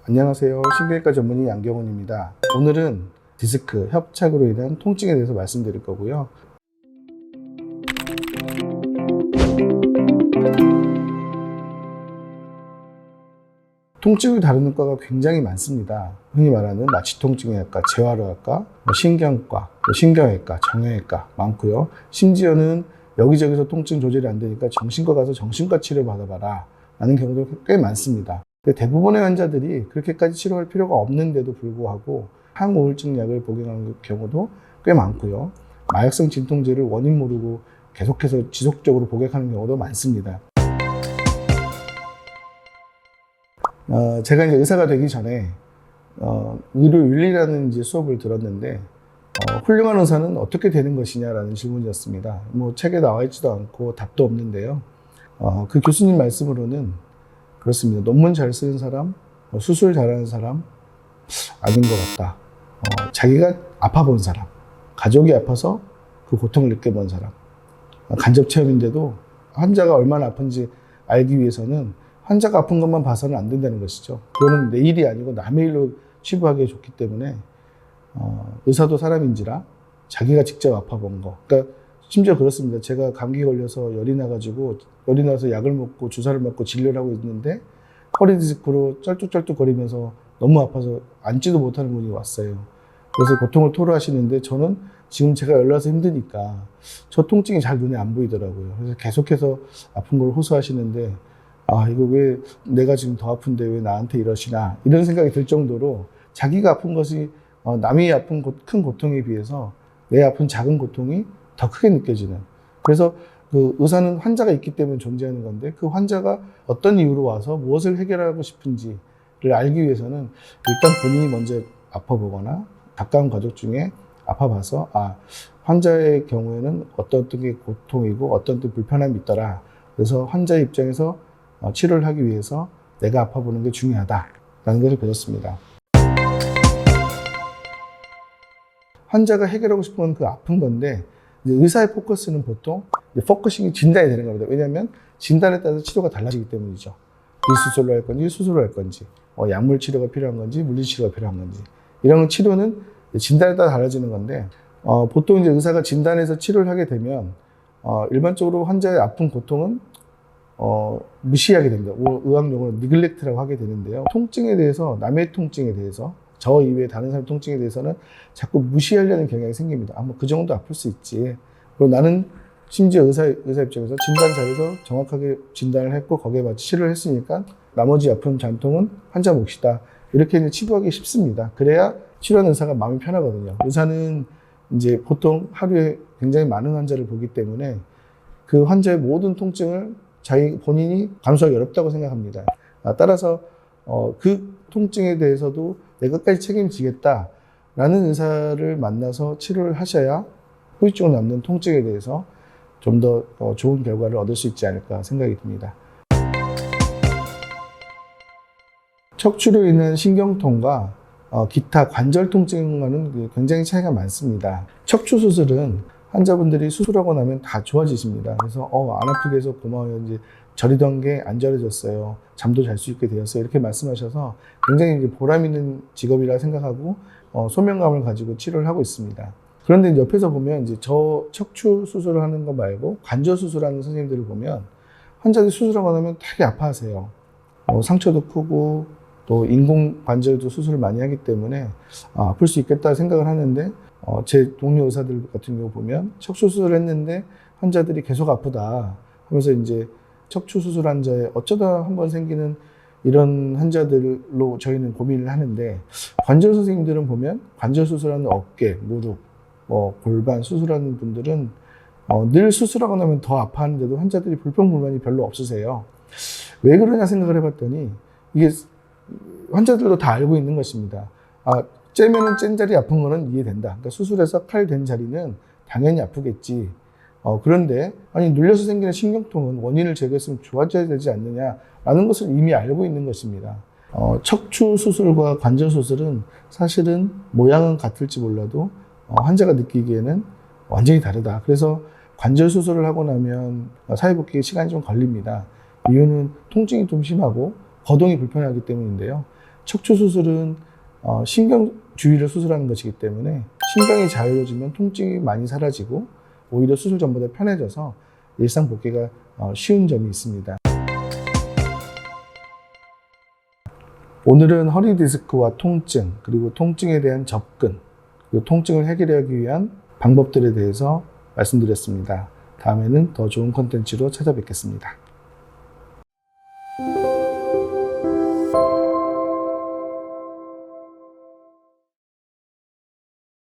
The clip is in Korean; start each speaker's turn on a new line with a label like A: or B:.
A: 안녕하세요. 신경외과 전문의 양경훈입니다. 오늘은 디스크, 협착으로 인한 통증에 대해서 말씀드릴 거고요. 통증을 다루는 과가 굉장히 많습니다. 흔히 말하는 마취통증의학과, 재활의학과, 신경과, 신경외과, 정형외과 많고요. 심지어는 여기저기서 통증 조절이 안 되니까 정신과 가서 정신과 치료 받아봐라 라는 경우도 꽤 많습니다. 대부분의 환자들이 그렇게까지 치료할 필요가 없는데도 불구하고 항우울증 약을 복용하는 경우도 꽤 많고요. 마약성 진통제를 원인 모르고 계속해서 지속적으로 복용하는 경우도 많습니다. 제가 이제 의사가 되기 전에 의료윤리라는 이제 수업을 들었는데 훌륭한 의사는 어떻게 되는 것이냐라는 질문이었습니다. 뭐 책에 나와 있지도 않고 답도 없는데요. 그 교수님 말씀으로는 그렇습니다. 논문 잘 쓰는 사람, 수술 잘하는 사람 아닌 것 같다. 자기가 아파본 사람, 가족이 아파서 그 고통을 느껴본 사람, 간접 체험인데도 환자가 얼마나 아픈지 알기 위해서는 환자가 아픈 것만 봐서는 안 된다는 것이죠. 그거는 내 일이 아니고 남의 일로 치부하기에 좋기 때문에 의사도 사람인지라 자기가 직접 아파본 거. 그러니까 심지어 그렇습니다. 제가 감기 걸려서 열이 나서 약을 먹고 주사를 맞고 진료를 하고 있는데 허리 디스크로 쩔뚝쩔뚝 거리면서 너무 아파서 앉지도 못하는 분이 왔어요. 그래서 고통을 토로하시는데 저는 지금 제가 열나서 힘드니까 저 통증이 잘 눈에 안 보이더라고요. 그래서 계속해서 아픈 걸 호소하시는데 이거 왜 내가 지금 더 아픈데 왜 나한테 이러시나 이런 생각이 들 정도로 자기가 아픈 것이 남이 아픈 큰 고통에 비해서 내 아픈 작은 고통이 더 크게 느껴지는. 그래서 그 의사는 환자가 있기 때문에 존재하는 건데 그 환자가 어떤 이유로 와서 무엇을 해결하고 싶은지를 알기 위해서는 일단 본인이 먼저 아파보거나 가까운 가족 중에 아파봐서 환자의 경우에는 어떤 게 고통이고 어떤 게 불편함이 있더라. 그래서 환자의 입장에서 치료를 하기 위해서 내가 아파보는 게 중요하다라는 것을 배웠습니다. 환자가 해결하고 싶은 건 그 아픈 건데 의사의 포커스는 보통 포커싱이 진단이 되는 겁니다. 왜냐하면 진단에 따라서 치료가 달라지기 때문이죠. 비수술로 할 건지 수술로 할 건지 약물 치료가 필요한 건지 물리 치료가 필요한 건지 이런 치료는 진단에 따라 달라지는 건데 보통 이제 의사가 진단해서 치료를 하게 되면 일반적으로 환자의 아픈 고통은 무시하게 됩니다. 의학용어로 니글렉트라고 하게 되는데요. 통증에 대해서 남의 통증에 대해서 저 이외에 다른 사람 통증에 대해서는 자꾸 무시하려는 경향이 생깁니다. 뭐 그 정도 아플 수 있지. 그리고 나는 심지어 의사 입장에서 진단 잘해서 정확하게 진단을 했고 거기에 맞춰 치료를 했으니까 나머지 아픈 잔통은 환자 몫이다. 이렇게 이제 치부하기 쉽습니다. 그래야 치료하는 의사가 마음이 편하거든요. 의사는 이제 보통 하루에 굉장히 많은 환자를 보기 때문에 그 환자의 모든 통증을 본인이 감수하기 어렵다고 생각합니다. 따라서 그 통증에 대해서도 내가 끝까지 책임지겠다라는 의사를 만나서 치료를 하셔야 후유증을 남는 통증에 대해서 좀 더 좋은 결과를 얻을 수 있지 않을까 생각이 듭니다. 척추로 인한 신경통과 기타 관절 통증과는 굉장히 차이가 많습니다. 척추 수술은 환자분들이 수술하고 나면 다 좋아지십니다. 그래서 안 아프게 해서 고마워요. 이제 저리던 게 안 저려졌어요. 잠도 잘 수 있게 되었어요. 이렇게 말씀하셔서 굉장히 이제 보람 있는 직업이라 생각하고 소명감을 가지고 치료를 하고 있습니다. 그런데 옆에서 보면 이제 저 척추 수술을 하는 거 말고 관절 수술하는 선생님들을 보면 환자들이 수술하고 나면 되게 아파하세요. 상처도 크고 또 인공 관절도 수술을 많이 하기 때문에 아플 수 있겠다 생각을 하는데 제 동료 의사들 같은 경우 보면 척추 수술을 했는데 환자들이 계속 아프다 하면서 이제 척추 수술 환자에 어쩌다 한번 생기는 이런 환자들로 저희는 고민을 하는데 관절 선생님들은 보면 관절 수술하는 어깨, 무릎, 골반 수술하는 분들은 늘 수술하고 나면 더 아파하는데도 환자들이 불평불만이 별로 없으세요. 왜 그러냐 생각을 해봤더니 이게 환자들도 다 알고 있는 것입니다. 째면은 짠 자리 아픈 거는 이해된다. 그러니까 수술해서 칼 된 자리는 당연히 아프겠지. 그런데 눌려서 생기는 신경통은 원인을 제거했으면 좋아져야 되지 않느냐라는 것을 이미 알고 있는 것입니다. 척추 수술과 관절 수술은 사실은 모양은 같을지 몰라도 환자가 느끼기에는 완전히 다르다. 그래서 관절 수술을 하고 나면 사회복귀 시간이 좀 걸립니다. 이유는 통증이 좀 심하고 거동이 불편하기 때문인데요. 척추 수술은 신경 주위를 수술하는 것이기 때문에 신경이 자유로워지면 통증이 많이 사라지고 오히려 수술 전보다 편해져서 일상 복귀가 쉬운 점이 있습니다. 오늘은 허리 디스크와 통증, 그리고 통증에 대한 접근, 그리고 통증을 해결하기 위한 방법들에 대해서 말씀드렸습니다. 다음에는 더 좋은 콘텐츠로 찾아뵙겠습니다.